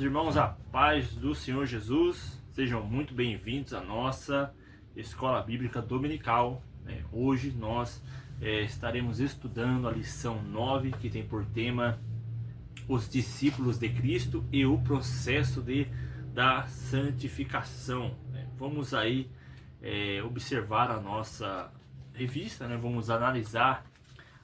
Irmãos, a paz do Senhor Jesus, sejam muito bem-vindos à nossa Escola Bíblica Dominical. Hoje nós estaremos estudando a lição 9, que tem por tema os discípulos de Cristo e o processo da santificação. Vamos aí observar a nossa revista, vamos analisar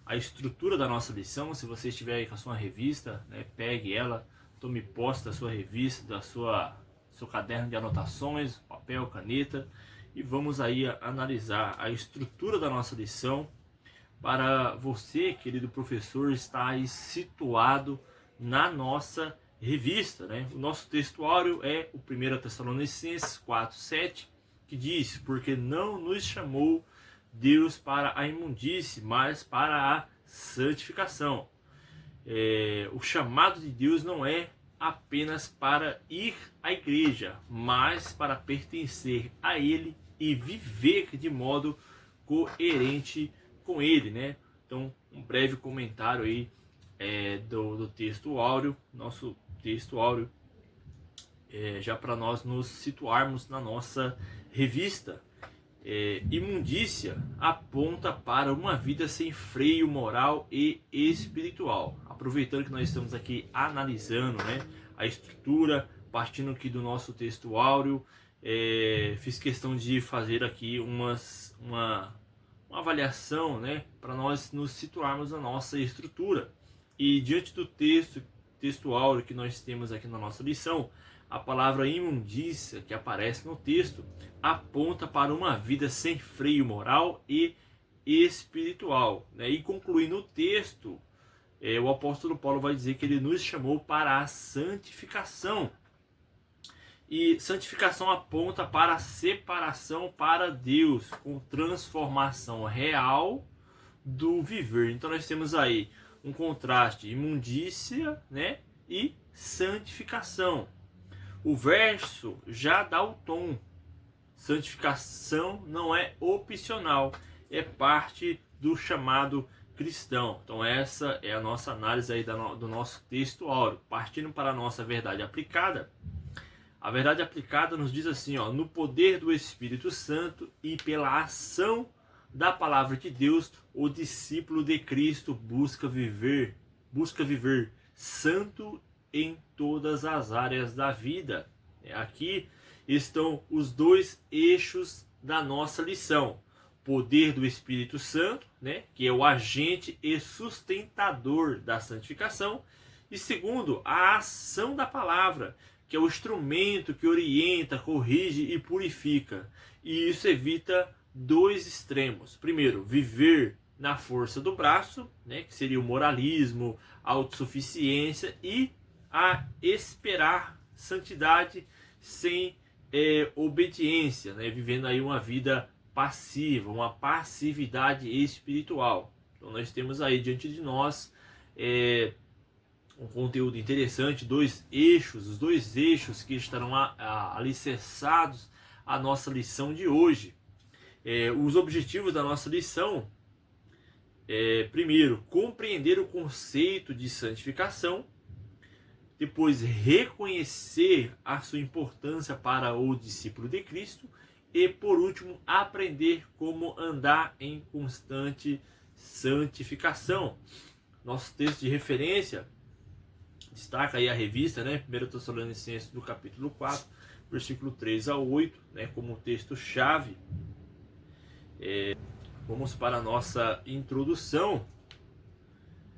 a estrutura da nossa lição. Se você estiver aí com a sua revista, pegue ela, tome posse da sua revista, seu caderno de anotações, papel, caneta, e vamos aí analisar a estrutura da nossa lição para você, querido professor, estar aí situado na nossa revista. O nosso textuário é o 1 Tessalonicenses 4:7, que diz: porque não nos chamou Deus para a imundície, mas para a santificação. O chamado de Deus não é apenas para ir à igreja, mas para pertencer a Ele e viver de modo coerente com Ele, Então, um breve comentário aí do texto áureo, nosso texto áureo, já para nós nos situarmos na nossa revista. Imundícia aponta para uma vida sem freio moral e espiritual. Aproveitando que nós estamos aqui analisando a estrutura, partindo aqui do nosso texto áureo, fiz questão de fazer aqui uma avaliação para nós nos situarmos na nossa estrutura. E diante do texto áureo que nós temos aqui na nossa lição, a palavra imundícia que aparece no texto aponta para uma vida sem freio moral e espiritual. E concluindo o texto, o apóstolo Paulo vai dizer que ele nos chamou para a santificação. E santificação aponta para a separação para Deus, com transformação real do viver. Então nós temos aí um contraste: imundícia e santificação. O verso já dá o tom. Santificação não é opcional, é parte do chamado cristão. Então essa é a nossa análise aí do nosso texto áureo. Partindo para a nossa verdade aplicada, a verdade aplicada nos diz assim: no poder do Espírito Santo e pela ação da palavra de Deus, o discípulo de Cristo busca viver santo em todas as áreas da vida. Aqui estão os dois eixos da nossa lição: poder do Espírito Santo, que é o agente e sustentador da santificação, e segundo, a ação da palavra, que é o instrumento que orienta, corrige e purifica. E isso evita dois extremos: primeiro, viver na força do braço, que seria o moralismo, a autossuficiência, e a esperar santidade sem obediência, vivendo aí uma vida passiva, uma passividade espiritual. Então nós temos aí diante de nós um conteúdo interessante, os dois eixos que estarão alicerçados à nossa lição de hoje. Os objetivos da nossa lição: primeiro, compreender o conceito de santificação; depois, reconhecer a sua importância para o discípulo de Cristo; e por último, aprender como andar em constante santificação. Nosso texto de referência destaca aí a revista, 1 Tessalonicenses do capítulo 4, versículo 3 a 8, como texto-chave. Vamos para a nossa introdução.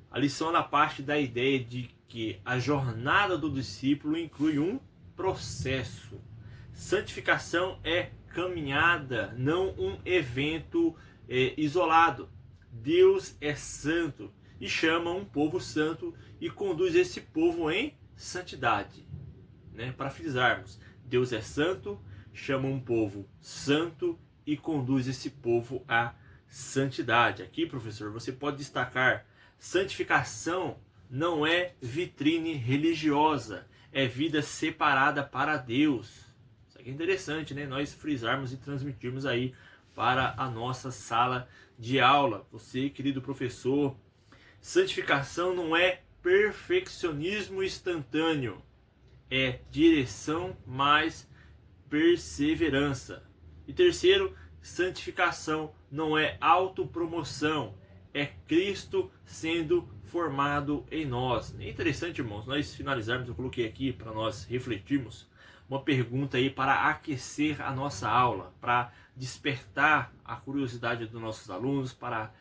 A lição na parte da ideia de que a jornada do discípulo inclui um processo. Santificação é caminhada, não um evento isolado. Deus é santo e chama um povo santo e conduz esse povo em santidade. Para frisarmos, Deus é santo, chama um povo santo e conduz esse povo à santidade. Aqui, professor, você pode destacar: santificação não é vitrine religiosa, é vida separada para Deus. Isso aqui é interessante, nós frisarmos e transmitirmos aí para a nossa sala de aula. Você, querido professor, santificação não é perfeccionismo instantâneo, é direção mais perseverança. E terceiro, santificação não é autopromoção, é Cristo sendo formado em nós. É interessante, irmãos, nós finalizarmos, eu coloquei aqui para nós refletirmos uma pergunta aí para aquecer a nossa aula, para despertar a curiosidade dos nossos alunos, para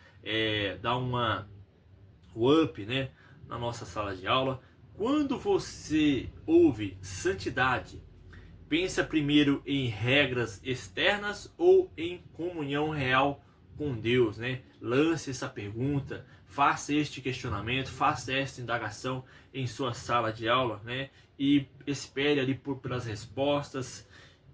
dar uma up, né, na nossa sala de aula. Quando você ouve santidade, pensa primeiro em regras externas ou em comunhão real com Deus, né? Lance essa pergunta, faça este questionamento, faça esta indagação em sua sala de aula, né? E espere ali pelas respostas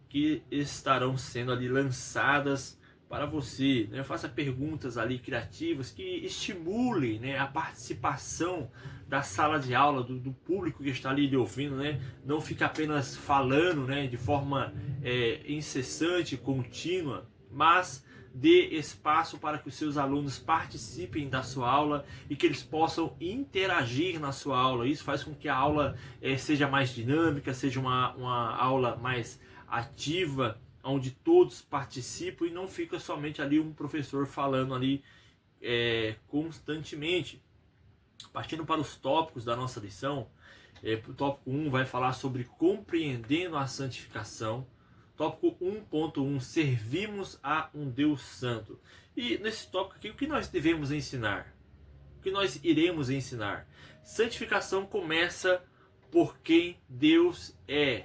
que estarão sendo ali lançadas para você, né? Faça perguntas ali criativas que estimulem, né, a participação da sala de aula, do público que está ali lhe ouvindo, né? Não fica apenas falando, né, de forma incessante, contínua, mas dê espaço para que os seus alunos participem da sua aula e que eles possam interagir na sua aula. Isso faz com que a aula seja mais dinâmica, seja uma aula mais ativa, onde todos participam e não fica somente ali um professor falando ali constantemente. Partindo para os tópicos da nossa lição, o tópico 1 vai falar sobre compreendendo a santificação. Tópico 1.1, servimos a um Deus santo. E nesse tópico aqui, o que nós devemos ensinar? O que nós iremos ensinar? Santificação começa por quem Deus é.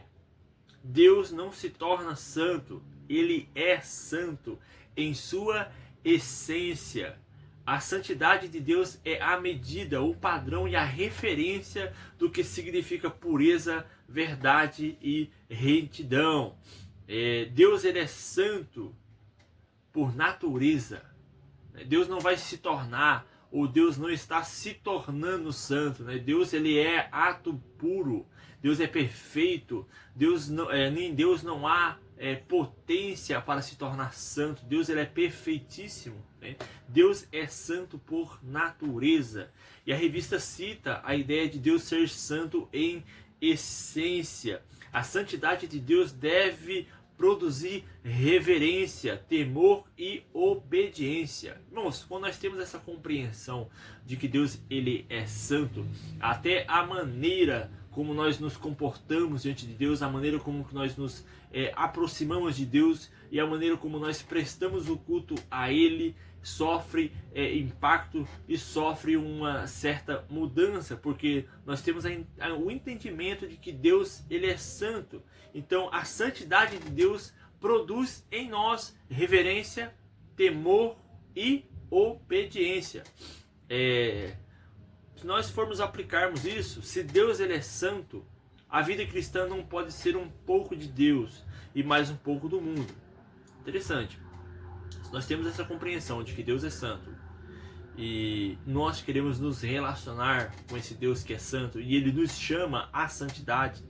Deus não se torna santo, ele é santo em sua essência. A santidade de Deus é a medida, o padrão e a referência do que significa pureza, verdade e retidão. Deus, ele é santo por natureza. Deus não vai se tornar, ou Deus não está se tornando santo, né? Deus, ele é ato puro. Deus é perfeito. Em Deus não há potência para se tornar santo. Deus, ele é perfeitíssimo, né? Deus é santo por natureza. E a revista cita a ideia de Deus ser santo em essência. A santidade de Deus deve produzir reverência, temor e obediência. Irmãos, quando nós temos essa compreensão de que Deus, ele é santo, até a maneira como nós nos comportamos diante de Deus, a maneira como nós nos aproximamos de Deus e a maneira como nós prestamos o culto a Ele sofre impacto e sofre uma certa mudança, porque nós temos o entendimento de que Deus, ele é santo. Então a santidade de Deus produz em nós reverência, temor e obediência. Se nós formos aplicarmos isso, se Deus, ele é santo, a vida cristã não pode ser um pouco de Deus e mais um pouco do mundo. Interessante. Se nós temos essa compreensão de que Deus é santo e nós queremos nos relacionar com esse Deus que é santo e ele nos chama à santidade,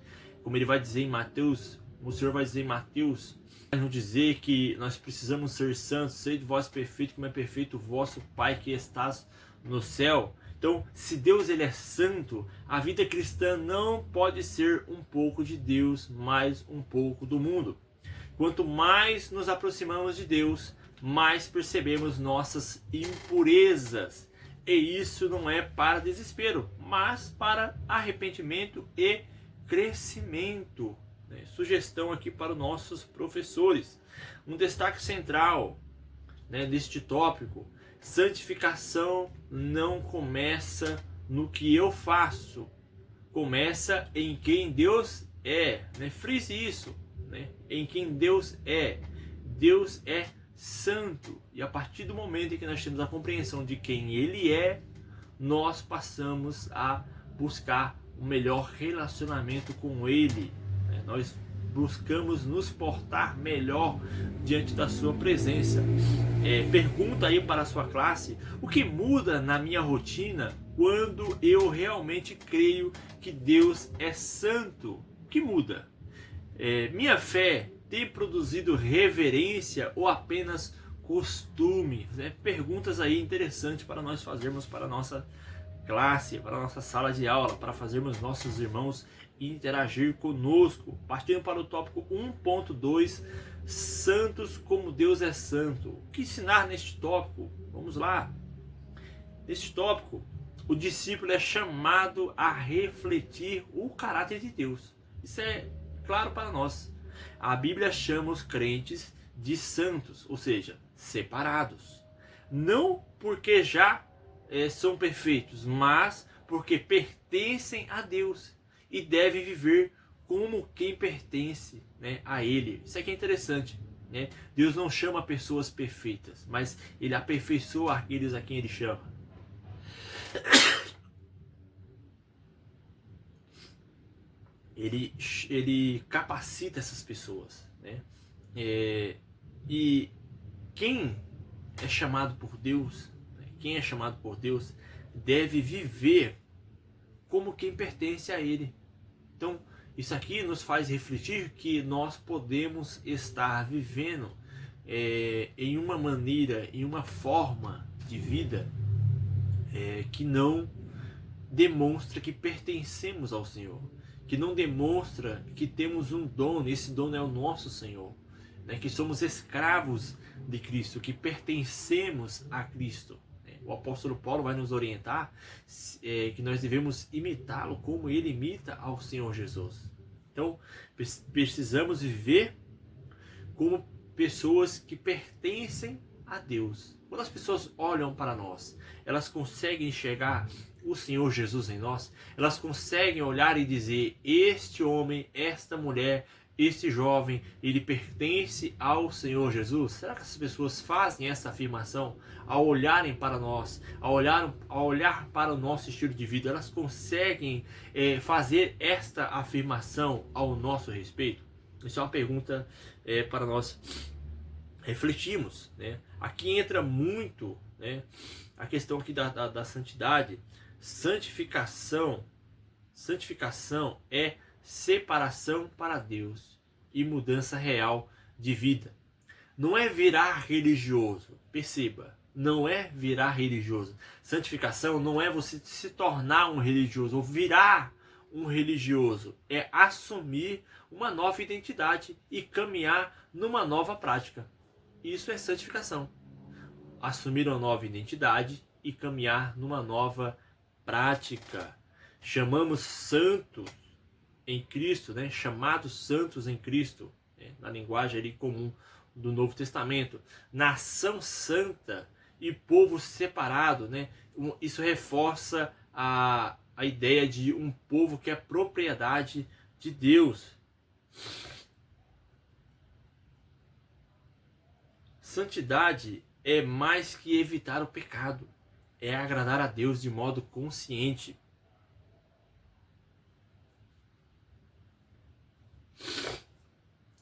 como ele vai dizer em Mateus, o Senhor vai dizer em Mateus, vai nos dizer que nós precisamos ser santos, sede vós perfeito como é perfeito o vosso Pai que estás no céu. Então, se Deus, ele é santo, a vida cristã não pode ser um pouco de Deus, mais um pouco do mundo. Quanto mais nos aproximamos de Deus, mais percebemos nossas impurezas. E isso não é para desespero, mas para arrependimento e crescimento. Sugestão aqui para os nossos professores. Um destaque central, deste tópico: santificação não começa no que eu faço, começa em quem Deus é. Frise isso, em quem Deus é. Deus é santo, e a partir do momento em que nós temos a compreensão de quem ele é, nós passamos a buscar um melhor relacionamento com ele. Nós buscamos nos portar melhor diante da sua presença. Pergunta aí para a sua classe: o que muda na minha rotina quando eu realmente creio que Deus é santo? O que muda? Minha fé tem produzido reverência ou apenas costume? Perguntas aí interessantes para nós fazermos para a nossa classe, para a nossa sala de aula, para fazermos nossos irmãos interagir conosco. Partindo para o tópico 1.2, santos como Deus é santo. O que ensinar neste tópico? Vamos lá. Neste tópico, o discípulo é chamado a refletir o caráter de Deus. Isso é claro para nós. A Bíblia chama os crentes de santos, ou seja, separados. Não porque já são perfeitos, mas porque pertencem a Deus e devem viver como quem pertence, né, a Ele. Isso aqui é interessante, né? Deus não chama pessoas perfeitas, mas Ele aperfeiçoa aqueles a quem Ele chama. Ele capacita essas pessoas, né? E quem é chamado por Deus, quem é chamado por Deus deve viver como quem pertence a Ele. Então, isso aqui nos faz refletir que nós podemos estar vivendo em uma maneira, em uma forma de vida que não demonstra que pertencemos ao Senhor, que não demonstra que temos um dono, esse dono é o nosso Senhor, né? Que somos escravos de Cristo, que pertencemos a Cristo. O apóstolo Paulo vai nos orientar que nós devemos imitá-lo como ele imita ao Senhor Jesus. Então, precisamos viver como pessoas que pertencem a Deus. Quando as pessoas olham para nós, elas conseguem enxergar o Senhor Jesus em nós, elas conseguem olhar e dizer: este homem, esta mulher, este jovem, ele pertence ao Senhor Jesus? Será que essas pessoas fazem essa afirmação ao olharem para nós, ao olhar para o nosso estilo de vida? Elas conseguem fazer esta afirmação ao nosso respeito? Isso é uma pergunta para nós refletirmos, né? Aqui entra muito, né, a questão aqui da santidade. Santificação é separação para Deus e mudança real de vida. Não é virar religioso, perceba, não é virar religioso. Santificação não é você se tornar um religioso ou virar um religioso, é assumir uma nova identidade e caminhar numa nova prática. Isso é santificação. Assumir uma nova identidade e caminhar numa nova prática. Chamamos santos em Cristo, né? Chamados santos em Cristo, né? Na linguagem ali comum do Novo Testamento. Nação santa e povo separado, né? Isso reforça a ideia de um povo que é propriedade de Deus. Santidade é mais que evitar o pecado, é agradar a Deus de modo consciente.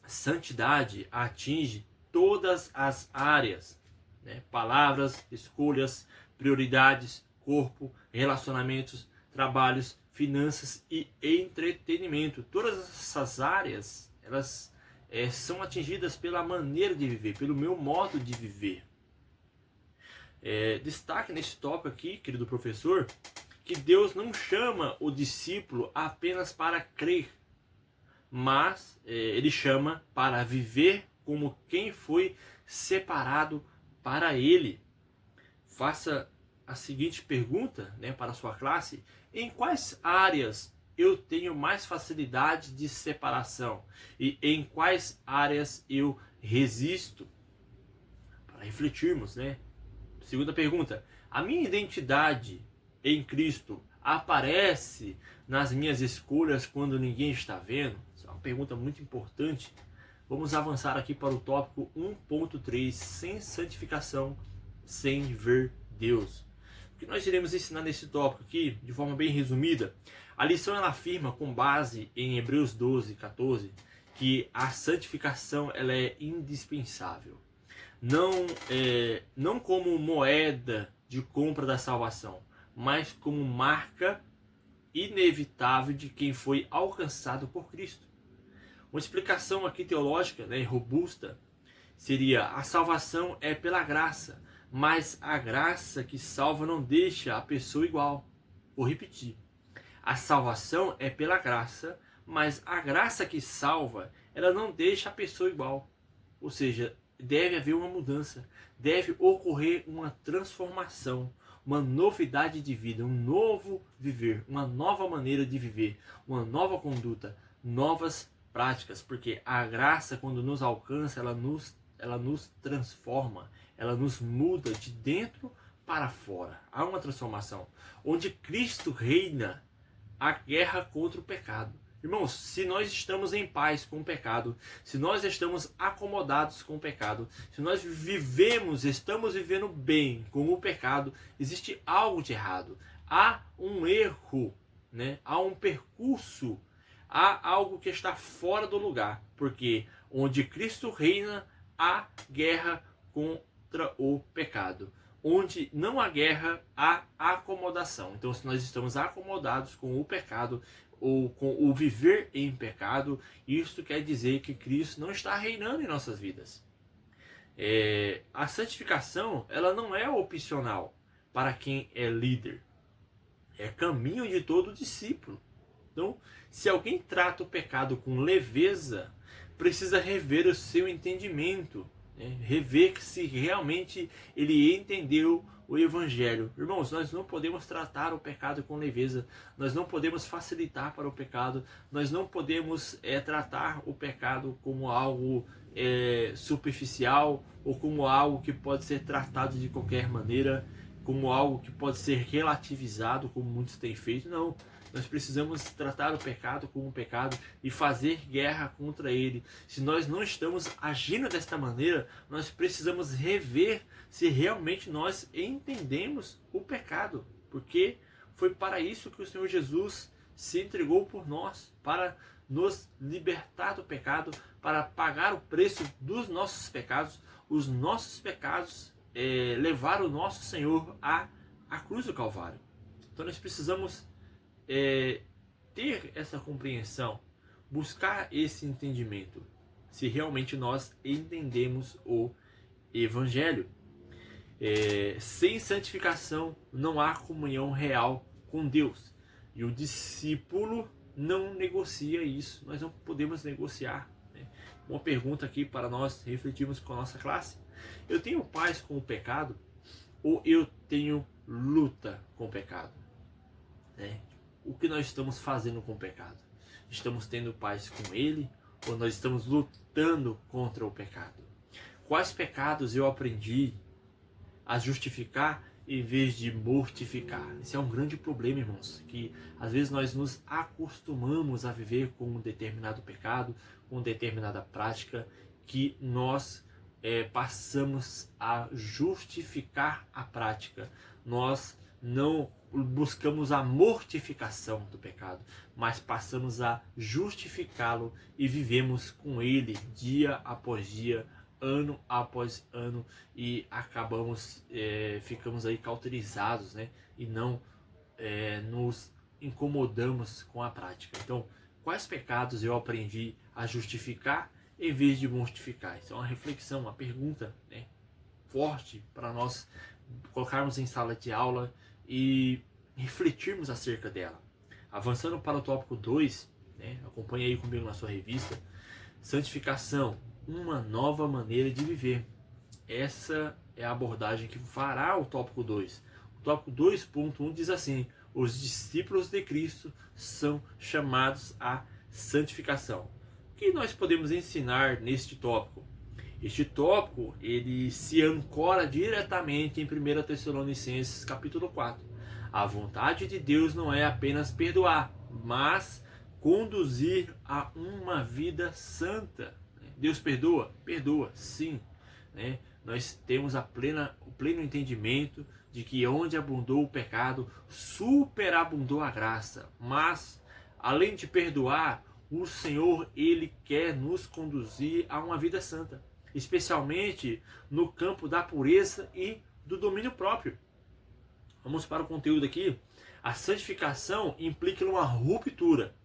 Santidade atinge todas as áreas, né? Palavras, escolhas, prioridades, corpo, relacionamentos, trabalhos, finanças e entretenimento. Todas essas áreas, elas são atingidas pela maneira de viver, pelo meu modo de viver. Destaque nesse tópico aqui, querido professor, que Deus não chama o discípulo apenas para crer, mas ele chama para viver como quem foi separado para ele. Faça a seguinte pergunta, né, para a sua classe: em quais áreas eu tenho mais facilidade de separação e em quais áreas eu resisto? Para refletirmos, né? Segunda pergunta: a minha identidade em Cristo aparece nas minhas escolhas quando ninguém está vendo? Essa é uma pergunta muito importante. Vamos avançar aqui para o tópico 1.3, sem santificação, sem ver Deus. O que nós iremos ensinar nesse tópico aqui, de forma bem resumida, a lição ela afirma, com base em Hebreus 12, 14, que a santificação ela é indispensável. Não como moeda de compra da salvação, mas como marca inevitável de quem foi alcançado por Cristo. Uma explicação aqui teológica, né, robusta, seria: a salvação é pela graça, mas a graça que salva não deixa a pessoa igual. Vou repetir: a salvação é pela graça, Mas a graça que salva, ela não deixa a pessoa igual. Ou seja, deve haver uma mudança, deve ocorrer uma transformação, uma novidade de vida, um novo viver, uma nova maneira de viver, uma nova conduta, novas práticas, porque a graça, quando nos alcança, ela nos transforma, ela nos muda de dentro para fora. Há uma transformação. Onde Cristo reina, a guerra contra o pecado. Irmãos, se nós estamos em paz com o pecado, se nós estamos acomodados com o pecado, se nós estamos vivendo bem com o pecado, existe algo de errado. Há um erro, né? Há um percurso, há algo que está fora do lugar. Porque onde Cristo reina, há guerra contra o pecado. Onde não há guerra, há acomodação. Então, se nós estamos acomodados com o pecado, ou com o viver em pecado, isso quer dizer que Cristo não está reinando em nossas vidas. A santificação, ela não é opcional para quem é líder. É caminho de todo discípulo. Então, se alguém trata o pecado com leveza, precisa rever o seu entendimento, né? Rever se realmente ele entendeu o Evangelho. Irmãos, nós não podemos tratar o pecado com leveza, nós não podemos facilitar para o pecado, nós não podemos tratar o pecado como algo superficial ou como algo que pode ser tratado de qualquer maneira, como algo que pode ser relativizado, como muitos têm feito. Não. Nós precisamos tratar o pecado como um pecado e fazer guerra contra ele. Se nós não estamos agindo desta maneira, nós precisamos rever se realmente nós entendemos o pecado. Porque foi para isso que o Senhor Jesus se entregou por nós, para nos libertar do pecado, para pagar o preço dos nossos pecados. Os nossos pecados levaram o nosso Senhor à cruz do Calvário. Então nós precisamos ter essa compreensão, buscar esse entendimento, se realmente nós entendemos o Evangelho. Sem santificação não há comunhão real com Deus, e o discípulo não negocia isso. Nós não podemos negociar, né? Uma pergunta aqui para nós refletirmos com a nossa classe: eu tenho paz com o pecado ou eu tenho luta com o pecado? O que nós estamos fazendo com o pecado? Estamos tendo paz com ele ou nós estamos lutando contra o pecado? Quais pecados eu aprendi a justificar em vez de mortificar? Esse é um grande problema, irmãos, que às vezes nós nos acostumamos a viver com um determinado pecado, com determinada prática, que nós passamos a justificar a prática. Nós não buscamos a mortificação do pecado, mas passamos a justificá-lo e vivemos com ele dia após dia, ano após ano, e acabamos, ficamos aí cauterizados, né? E não nos incomodamos com a prática. Então, quais pecados eu aprendi a justificar em vez de mortificar? Isso é uma reflexão, uma pergunta, né, forte para nós colocarmos em sala de aula e refletirmos acerca dela. Avançando para o tópico 2, né, acompanhe aí comigo na sua revista: santificação, uma nova maneira de viver. Essa é a abordagem que fará o tópico 2. O tópico 2.1 diz assim: os discípulos de Cristo são chamados à santificação. O que nós podemos ensinar neste tópico? Este tópico, ele se ancora diretamente em 1 Tessalonicenses capítulo 4. A vontade de Deus não é apenas perdoar, mas conduzir a uma vida santa. Deus perdoa? Perdoa, sim. Nós temos o pleno entendimento de que onde abundou o pecado, superabundou a graça. Mas, além de perdoar, o Senhor, ele quer nos conduzir a uma vida santa, especialmente no campo da pureza e do domínio próprio. Vamos para o conteúdo aqui. A santificação implica uma ruptura.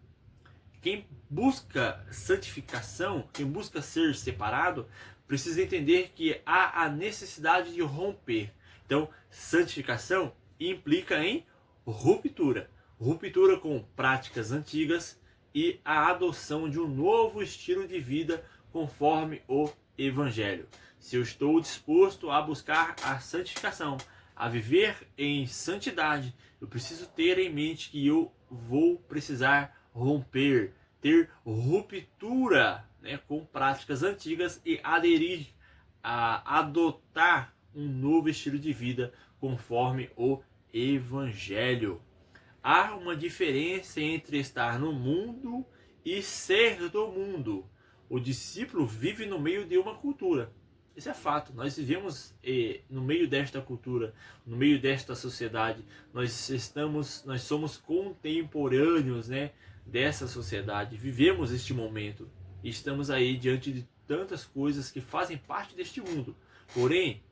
Quem busca santificação, quem busca ser separado, precisa entender que há a necessidade de romper. Então, santificação implica em ruptura. Ruptura com práticas antigas e a adoção de um novo estilo de vida conforme o Evangelho. Se eu estou disposto a buscar a santificação, a viver em santidade, eu preciso ter em mente que eu vou precisar romper, ter ruptura, né, com práticas antigas e aderir a adotar um novo estilo de vida conforme o Evangelho. Há uma diferença entre estar no mundo e ser do mundo. O discípulo vive no meio de uma cultura. Isso é fato. Nós vivemos no meio desta cultura, no meio desta sociedade. Nós somos contemporâneos, né, dessa sociedade. Vivemos este momento. E estamos aí diante de tantas coisas que fazem parte deste mundo. Porém,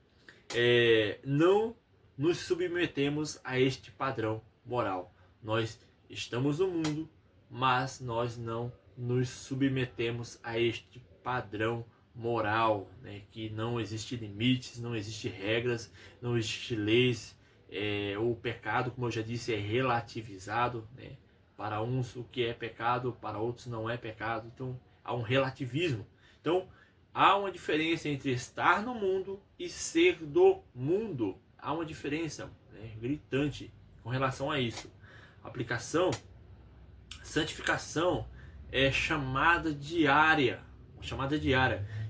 não nos submetemos a este padrão moral. Nós estamos no mundo, mas nós não nos submetemos a este padrão moral, né? Que não existe limites, não existe regras, não existe leis. O pecado, como eu já disse, é relativizado, né? Para uns o que é pecado, para outros não é pecado. Então há um relativismo. Então há uma diferença entre estar no mundo e ser do mundo. Há uma diferença, né, gritante com relação a isso. Aplicação, santificação é chamada diária.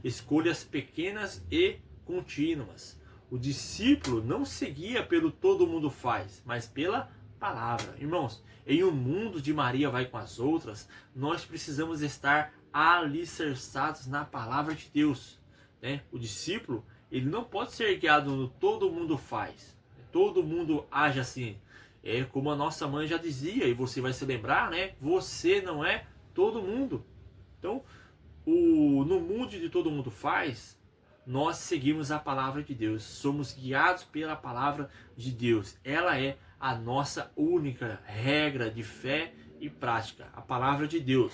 Escolhas pequenas e contínuas. O discípulo não seguia pelo todo mundo faz, mas pela palavra. Irmãos, em um mundo de Maria vai com as outras, nós precisamos estar alicerçados na palavra de Deus, né? O discípulo, ele não pode ser guiado no todo mundo faz, todo mundo age assim. É como a nossa mãe já dizia, e você vai se lembrar, né? Você não é todo mundo. Então, no mundo de todo mundo faz, nós seguimos a palavra de Deus, somos guiados pela palavra de Deus. Ela é a nossa única regra de fé e prática, a palavra de Deus.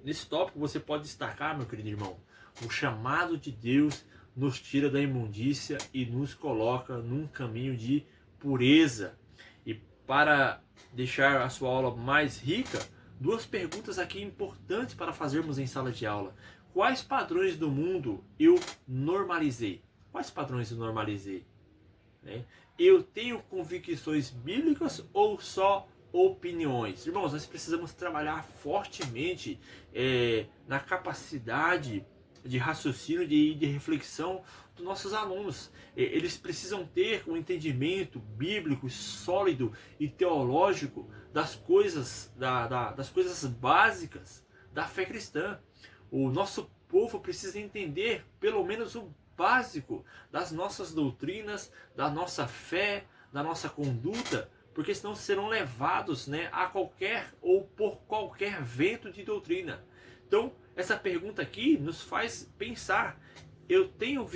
Nesse tópico você pode destacar, meu querido irmão, o chamado de Deus nos tira da imundícia e nos coloca num caminho de pureza. E para deixar a sua aula mais rica, duas perguntas aqui importantes para fazermos em sala de aula. Quais padrões do mundo eu normalizei? Quais padrões eu normalizei? Eu tenho convicções bíblicas ou só opiniões? Irmãos, nós precisamos trabalhar fortemente na capacidade de raciocínio e de reflexão dos nossos alunos. Eles precisam ter um entendimento bíblico sólido e teológico das coisas, das coisas básicas da fé cristã. O nosso povo precisa entender pelo menos o básico das nossas doutrinas, da nossa fé, da nossa conduta, porque senão serão levados, né, a qualquer ou por qualquer vento de doutrina. Então, essa pergunta aqui nos faz pensar: eu tenho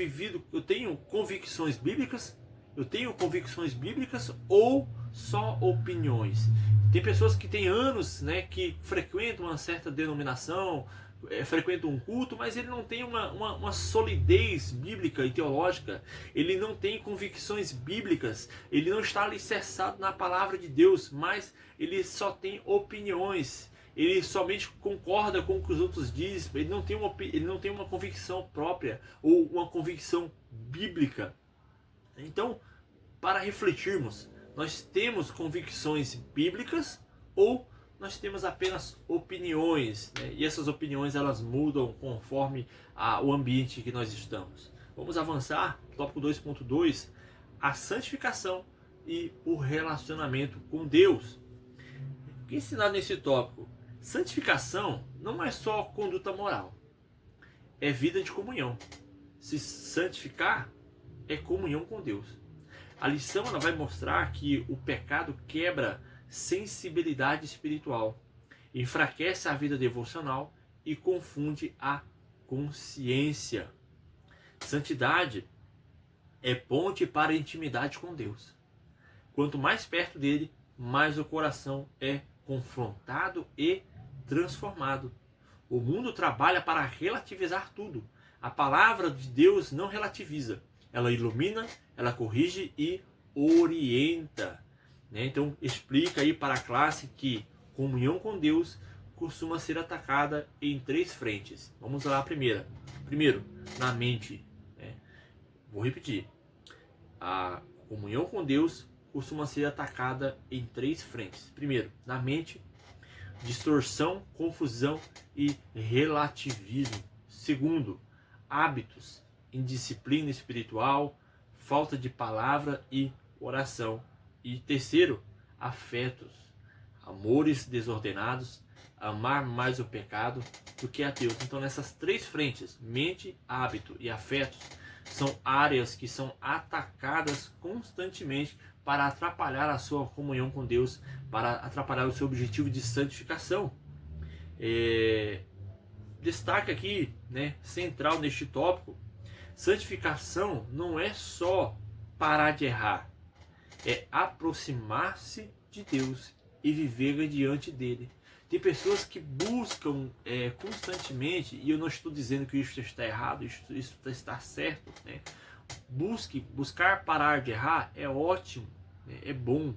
convicções bíblicas? Eu tenho convicções bíblicas ou só opiniões? Tem pessoas que têm anos, né, que frequentam uma certa denominação, frequentam um culto, mas ele não tem uma solidez bíblica e teológica, ele não tem convicções bíblicas, ele não está alicerçado na palavra de Deus, mas ele só tem opiniões, ele somente concorda com o que os outros dizem, ele não tem uma convicção própria ou uma convicção bíblica. Então, para refletirmos, nós temos convicções bíblicas ou nós temos apenas opiniões, né? E essas opiniões elas mudam conforme o ambiente que nós estamos. Vamos avançar, tópico 2.2, a santificação e o relacionamento com Deus. O que é ensinado nesse tópico? Santificação não é só conduta moral, é vida de comunhão. Se santificar é comunhão com Deus. A lição ela vai mostrar que o pecado quebra sensibilidade espiritual, enfraquece a vida devocional e confunde a consciência. Santidade é ponte para a intimidade com Deus. Quanto mais perto dele, mais o coração é confrontado e transformado. O mundo trabalha para relativizar tudo. A palavra de Deus não relativiza. Ela ilumina, ela corrige e orienta. Então explica aí para a classe que comunhão com Deus costuma ser atacada em 3 frentes. Vamos lá, a primeira. Primeiro, na mente. Vou repetir. A comunhão com Deus costuma ser atacada em 3 frentes. Primeiro, na mente, distorção, confusão e relativismo. Segundo, hábitos, indisciplina espiritual, falta de palavra e oração. E terceiro, afetos, amores desordenados, amar mais o pecado do que a Deus. Então, nessas 3 frentes, mente, hábito e afetos, são áreas que são atacadas constantemente para atrapalhar a sua comunhão com Deus, para atrapalhar o seu objetivo de santificação. Destaque aqui, central neste tópico, santificação não é só parar de errar, é aproximar-se de Deus e viver diante dele. Tem pessoas que buscam constantemente, e eu não estou dizendo que isso está errado, isso está certo, Buscar parar de errar é ótimo, é bom,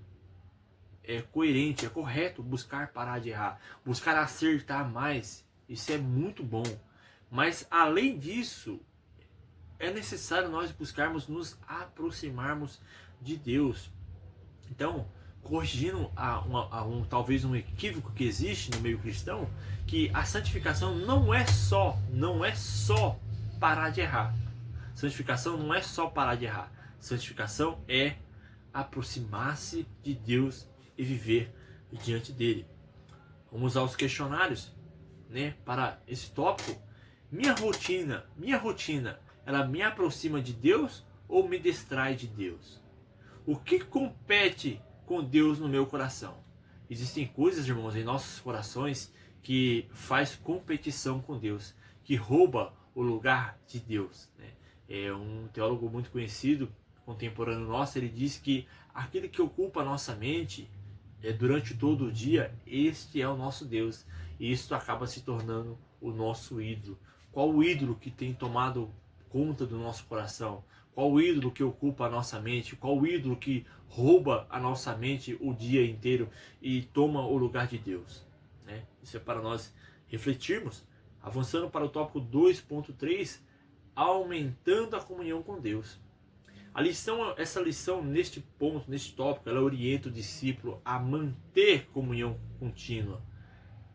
é coerente, é correto buscar parar de errar, buscar acertar mais, isso é muito bom. Mas além disso, é necessário nós buscarmos nos aproximarmos de Deus. Então, corrigindo talvez um equívoco que existe no meio cristão, que a santificação não é só parar de errar. Santificação não é só parar de errar. Santificação é aproximar-se de Deus e viver diante dele. Vamos aos questionários, para esse tópico. Minha rotina, ela me aproxima de Deus ou me distrai de Deus? O que compete com Deus no meu coração? Existem coisas, irmãos, em nossos corações que faz competição com Deus, que rouba o lugar de Deus. É um teólogo muito conhecido, contemporâneo nosso, ele diz que aquele que ocupa a nossa mente durante todo o dia, este é o nosso Deus. E isso acaba se tornando o nosso ídolo. Qual o ídolo que tem tomado conta do nosso coração? Qual o ídolo que ocupa a nossa mente? Qual o ídolo que rouba a nossa mente o dia inteiro e toma o lugar de Deus? Isso é para nós refletirmos. Avançando para o tópico 2.3, aumentando a comunhão com Deus. Essa lição neste ponto, neste tópico, ela orienta o discípulo a manter comunhão contínua.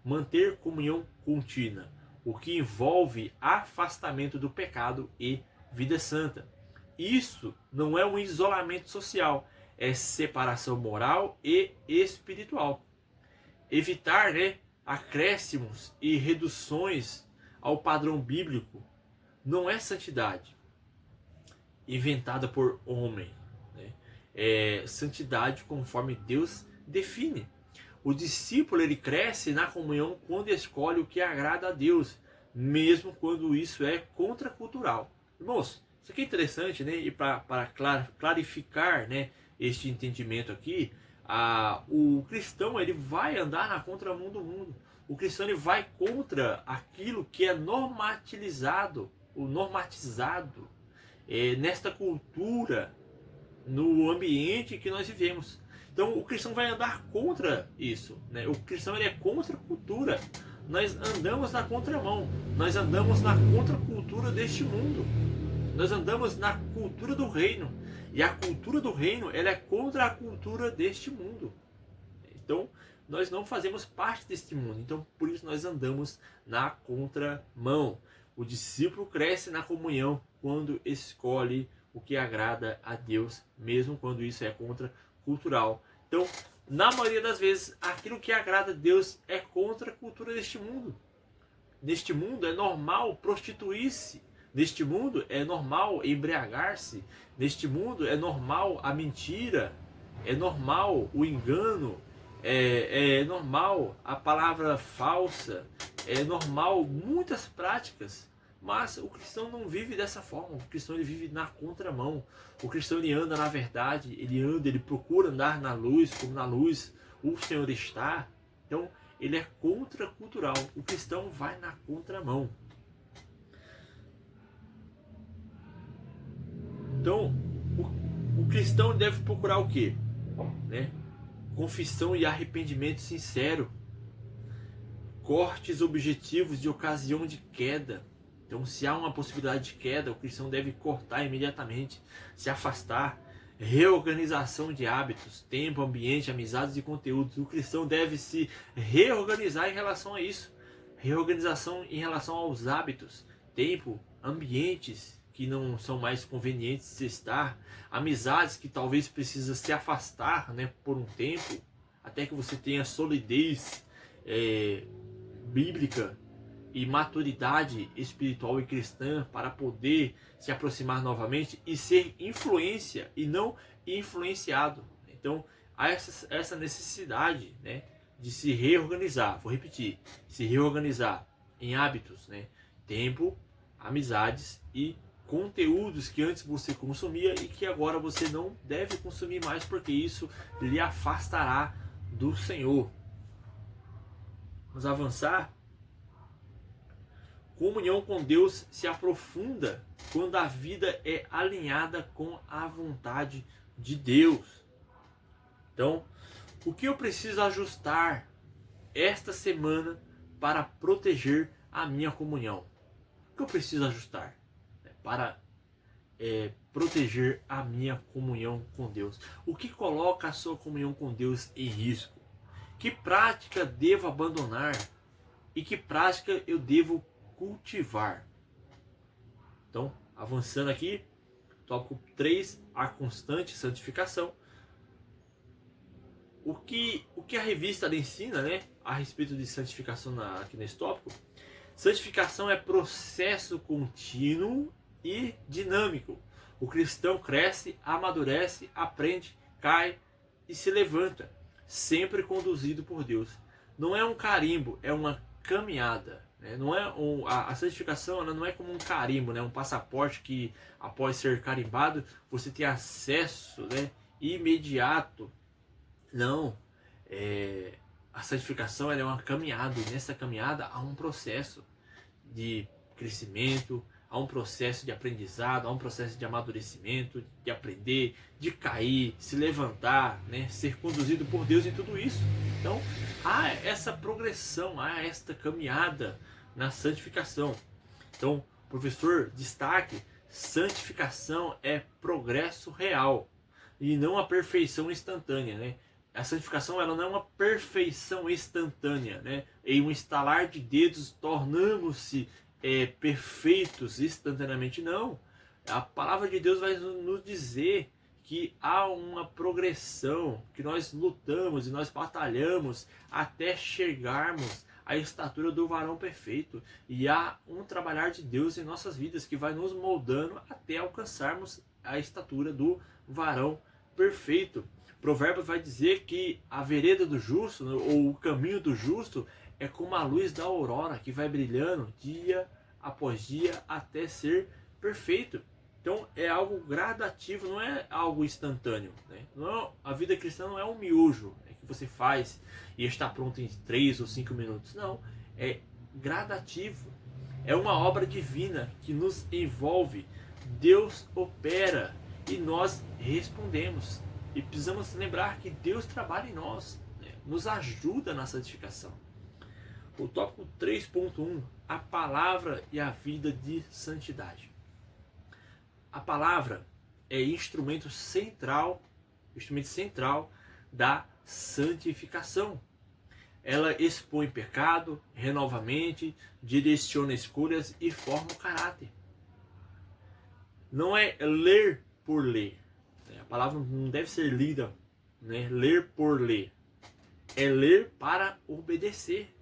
Manter comunhão contínua, o que envolve afastamento do pecado e vida santa. Isso não é um isolamento social, é separação moral e espiritual. Evitar acréscimos e reduções ao padrão bíblico não é santidade inventada por homem. É santidade conforme Deus define. O discípulo ele cresce na comunhão quando escolhe o que agrada a Deus, mesmo quando isso é contracultural. Irmãos, isso aqui é interessante, e para clarificar este entendimento aqui, o cristão ele vai andar na contramão do mundo. O cristão ele vai contra aquilo que é normatizado nesta cultura, no ambiente que nós vivemos. Então o cristão vai andar contra isso. O cristão ele é contra a cultura. Nós andamos na contramão. Nós andamos na contracultura deste mundo. Nós andamos na cultura do reino. E a cultura do reino ela é contra a cultura deste mundo. Então nós não fazemos parte deste mundo. Então por isso nós andamos na contramão. O discípulo cresce na comunhão quando escolhe o que agrada a Deus, mesmo quando isso é contracultural. Então, na maioria das vezes, aquilo que agrada a Deus é contra a cultura deste mundo. Neste mundo é normal prostituir-se. Neste mundo é normal embriagar-se. Neste mundo é normal a mentira. É normal o engano. É normal a palavra falsa. É normal muitas práticas. Mas o cristão não vive dessa forma. O cristão ele vive na contramão. O cristão ele anda na verdade. Ele procura andar na luz, como na luz o Senhor está. Então ele é contracultural. O cristão vai na contramão. Então o cristão deve procurar o quê? Confissão e arrependimento sincero. cortes objetivos de ocasião de queda. Então, se há uma possibilidade de queda, o cristão deve cortar imediatamente, se afastar. Reorganização de hábitos, tempo, ambiente, amizades e conteúdos. O cristão deve se reorganizar em relação a isso. Reorganização em relação aos hábitos, tempo, ambientes que não são mais convenientes de estar, amizades que talvez precisa se afastar, né, por um tempo, até que você tenha solidez bíblica e maturidade espiritual e cristã para poder se aproximar novamente e ser influência e não influenciado. Então há essa necessidade, né, de se reorganizar. Vou repetir: se reorganizar em hábitos, né, tempo, amizades e conteúdos que antes você consumia e que agora você não deve consumir mais, porque isso lhe afastará do Senhor. Vamos avançar. Comunhão com Deus se aprofunda quando a vida é alinhada com a vontade de Deus. Então, o que eu preciso ajustar esta semana para proteger a minha comunhão? O que eu preciso ajustar para proteger a minha comunhão com Deus? O que coloca a sua comunhão com Deus em risco? Que prática devo abandonar e que prática eu devo cultivar? Então, avançando aqui, tópico 3, a constante santificação. O que a revista ensina, né, a respeito de santificação aqui nesse tópico? Santificação é processo contínuo e dinâmico. O cristão cresce, amadurece, aprende, cai e se levanta, sempre conduzido por Deus. Não é um carimbo, é uma caminhada. Não é a santificação, ela não é como um carimbo, né? Um passaporte que, após ser carimbado, você tem acesso, né, imediato. Não. A santificação, ela é uma caminhada, e nessa caminhada há um processo de crescimento, há um processo de aprendizado, há um processo de amadurecimento, de aprender, de cair, se levantar, né, ser conduzido por Deus em tudo isso. Então, há essa progressão, há esta caminhada na santificação. Então, professor, destaque: santificação é progresso real e não a perfeição instantânea, né? A santificação, ela não é uma perfeição instantânea, né? Em um estalar de dedos tornamos-se perfeitos instantaneamente. Não. A palavra de Deus vai nos dizer que há uma progressão, que nós lutamos e nós batalhamos até chegarmos à estatura do varão perfeito. E há um trabalhar de Deus em nossas vidas que vai nos moldando até alcançarmos a estatura do varão perfeito. Provérbios vai dizer que a vereda do justo, ou o caminho do justo, é como a luz da aurora que vai brilhando dia após dia até ser perfeito. Então é algo gradativo, não é algo instantâneo, né? A vida cristã não é um miojo, né, que você faz e está pronto em 3 ou 5 minutos. Não, é gradativo. É uma obra divina que nos envolve. Deus opera e nós respondemos. E precisamos lembrar que Deus trabalha em nós, né, nos ajuda na santificação. O tópico 3.1, a palavra e a vida de santidade. A palavra é instrumento central da santificação. Ela expõe pecado, renova a mente, direciona escolhas e forma o caráter. Não é ler por ler. A palavra não deve ser lida, né, ler por ler. É ler para obedecer.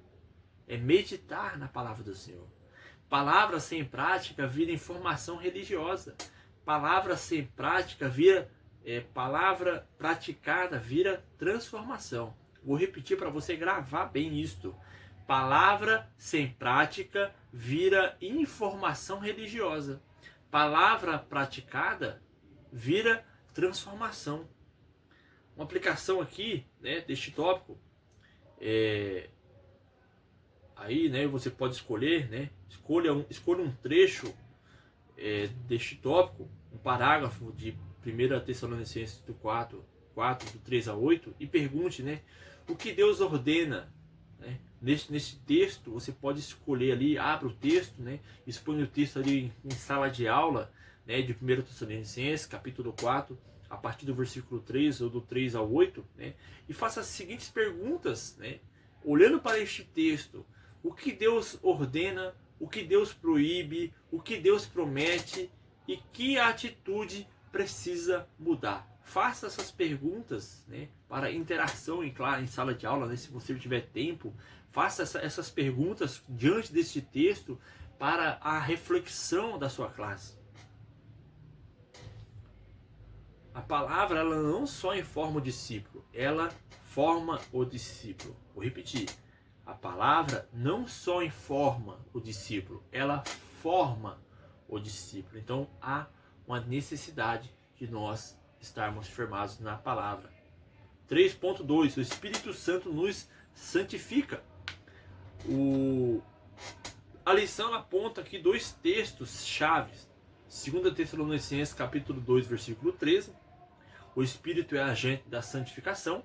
É meditar na palavra do Senhor. Palavra sem prática vira informação religiosa. Palavra sem prática vira palavra praticada vira transformação. Vou repetir para você gravar bem isto. Palavra sem prática vira informação religiosa. Palavra praticada vira transformação. Uma aplicação aqui, né, deste tópico, aí, né, você pode escolher, né, escolha um trecho deste tópico, um parágrafo de 1 Tessalonicenses 4, do 3 a 8, e pergunte, né, o que Deus ordena, né? Neste texto, você pode escolher ali, abre o texto, né? Expõe o texto ali em sala de aula, né? De 1 Tessalonicenses, capítulo 4, a partir do versículo 3 ou do 3 ao 8, né? E faça as seguintes perguntas, né? Olhando para este texto, o que Deus ordena, o que Deus proíbe, o que Deus promete e que atitude precisa mudar. Faça essas perguntas, né, para interação em sala de aula, né, se você tiver tempo. Faça essas perguntas diante deste texto para a reflexão da sua classe. A palavra, ela não só informa o discípulo, ela forma o discípulo. Vou repetir. A palavra não só informa o discípulo, ela forma o discípulo. Então há uma necessidade de nós estarmos firmados na palavra. 3.2. O Espírito Santo nos santifica. A lição aponta aqui dois textos chaves. 2 Tessalonicenses capítulo 2, versículo 13. O Espírito é agente da santificação.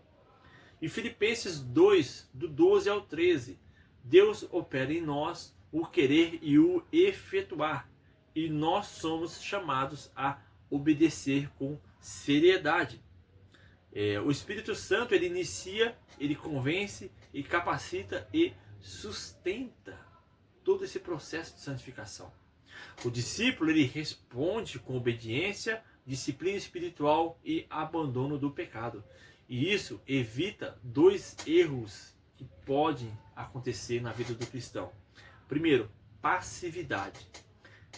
E Filipenses 2, do 12 ao 13. Deus opera em nós o querer e o efetuar. E nós somos chamados a obedecer com seriedade. O Espírito Santo, ele inicia, ele convence, e capacita e sustenta todo esse processo de santificação. O discípulo, ele responde com obediência, disciplina espiritual e abandono do pecado. E isso evita dois erros que podem acontecer na vida do cristão. Primeiro, passividade,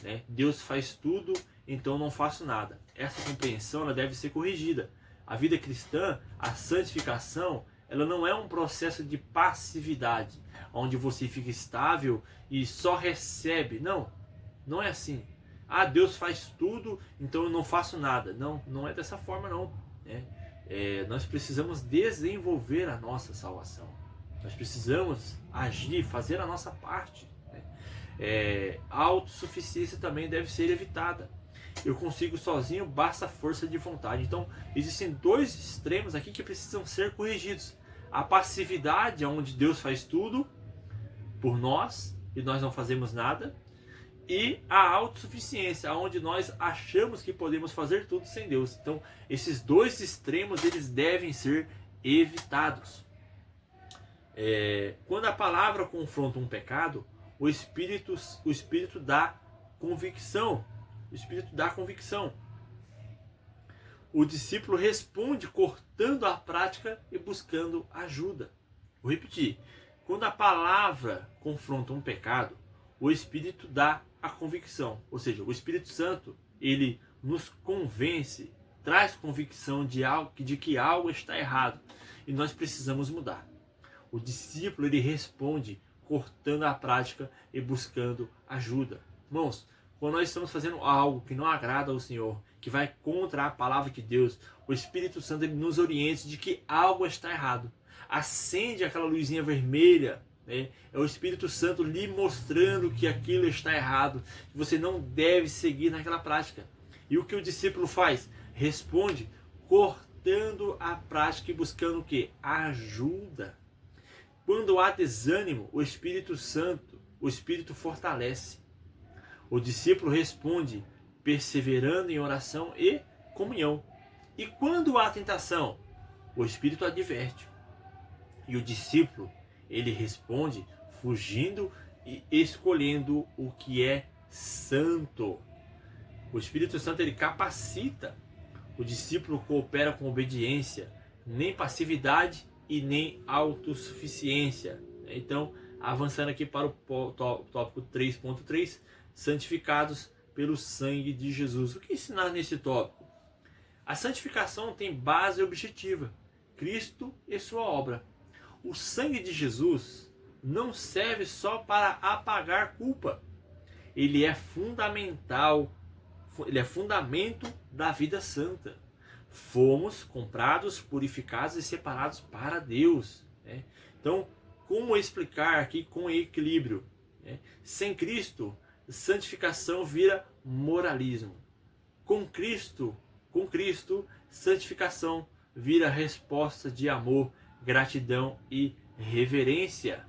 né? Deus faz tudo, então não faço nada. Essa compreensão, ela deve ser corrigida. A vida cristã, a santificação, ela não é um processo de passividade, onde você fica estável e só recebe. Não, não é assim. Ah, Deus faz tudo, então eu não faço nada. Não, não é dessa forma não, né? Nós precisamos desenvolver a nossa salvação. Nós precisamos agir, fazer a nossa parte, né? A autossuficiência também deve ser evitada. Eu consigo sozinho, basta força de vontade. Então, existem dois extremos aqui que precisam ser corrigidos. A passividade, onde Deus faz tudo por nós e nós não fazemos nada. E a autossuficiência, onde nós achamos que podemos fazer tudo sem Deus. Então, esses dois extremos, eles devem ser evitados. Quando a palavra confronta um pecado, o Espírito dá convicção. O Espírito dá convicção. O discípulo responde cortando a prática e buscando ajuda. Vou repetir. Quando a palavra confronta um pecado, o Espírito dá a convicção. Ou seja, o Espírito Santo, ele nos convence, traz convicção de que algo está errado e nós precisamos mudar. O discípulo, ele responde cortando a prática e buscando ajuda. Irmãos, quando nós estamos fazendo algo que não agrada ao Senhor, que vai contra a palavra de Deus, o Espírito Santo, ele nos orienta de que algo está errado. Acende aquela luzinha vermelha, né? É o Espírito Santo lhe mostrando que aquilo está errado, que você não deve seguir naquela prática. E o que o discípulo faz? Responde cortando a prática e buscando o quê? Ajuda. Quando há desânimo, o Espírito Santo, o Espírito fortalece. O discípulo responde perseverando em oração e comunhão. E quando há tentação, o Espírito adverte. E o discípulo, ele responde fugindo e escolhendo o que é santo. O Espírito Santo, ele capacita. O discípulo coopera com obediência, nem passividade e nem autossuficiência. Então, avançando aqui para o tópico 3.3, santificados pelo sangue de Jesus. O que ensinar nesse tópico? A santificação tem base objetiva: Cristo e sua obra. O sangue de Jesus não serve só para apagar culpa. Ele é fundamental, ele é fundamento da vida santa. Fomos comprados, purificados e separados para Deus, né? Então, como explicar aqui com equilíbrio, né? Sem Cristo, santificação vira moralismo. Com Cristo, santificação vira resposta de amor, gratidão e reverência.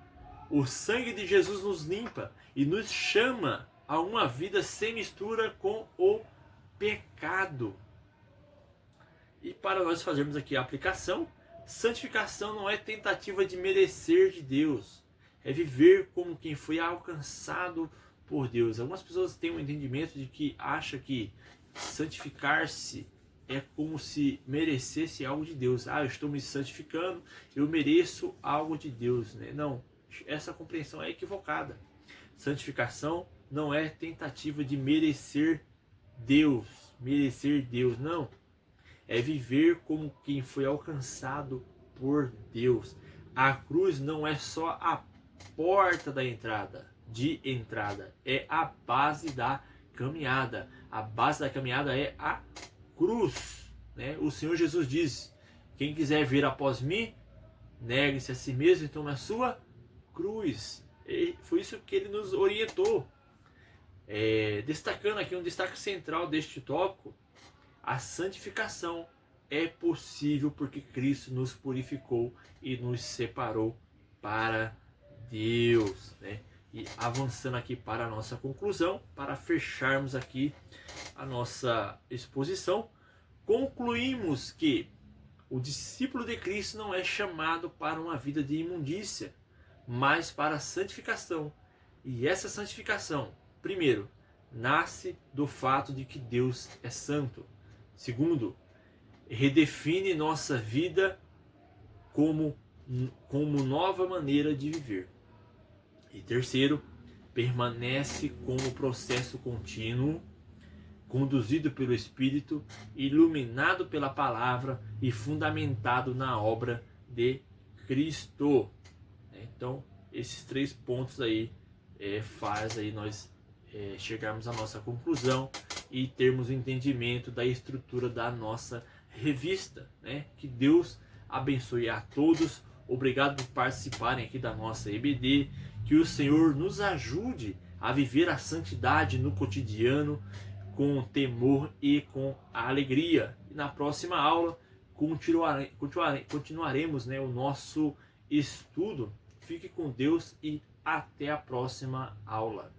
O sangue de Jesus nos limpa e nos chama a uma vida sem mistura com o pecado. E para nós fazermos aqui a aplicação, santificação não é tentativa de merecer de Deus, é viver como quem foi alcançado por Deus. Algumas pessoas têm um entendimento de que acha que santificar-se é como se merecesse algo de Deus. Eu estou me santificando, eu mereço algo de Deus, né? Não, essa compreensão é equivocada. Santificação não é tentativa de merecer Deus, não. É viver como quem foi alcançado por Deus. A cruz não é só a porta da entrada, é a base da caminhada. A base da caminhada é a cruz, né? O Senhor Jesus diz: quem quiser vir após mim, negue-se a si mesmo e tome a sua cruz. E foi isso que ele nos orientou. Destacando aqui um destaque central deste tópico: a santificação é possível porque Cristo nos purificou e nos separou para Deus, né? E avançando aqui para a nossa conclusão, para fecharmos aqui a nossa exposição, concluímos que o discípulo de Cristo não é chamado para uma vida de imundícia, mas para a santificação. E essa santificação, primeiro, nasce do fato de que Deus é santo. Segundo, redefine nossa vida como nova maneira de viver. E terceiro, permanece como processo contínuo, conduzido pelo Espírito, iluminado pela palavra e fundamentado na obra de Cristo. Então, esses 3 pontos aí faz aí nós chegarmos à nossa conclusão e termos o entendimento da estrutura da nossa revista, né? Que Deus abençoe a todos. Obrigado por participarem aqui da nossa EBD. Que o Senhor nos ajude a viver a santidade no cotidiano com temor e com alegria. E na próxima aula continuaremos, né, o nosso estudo. Fique com Deus e até a próxima aula.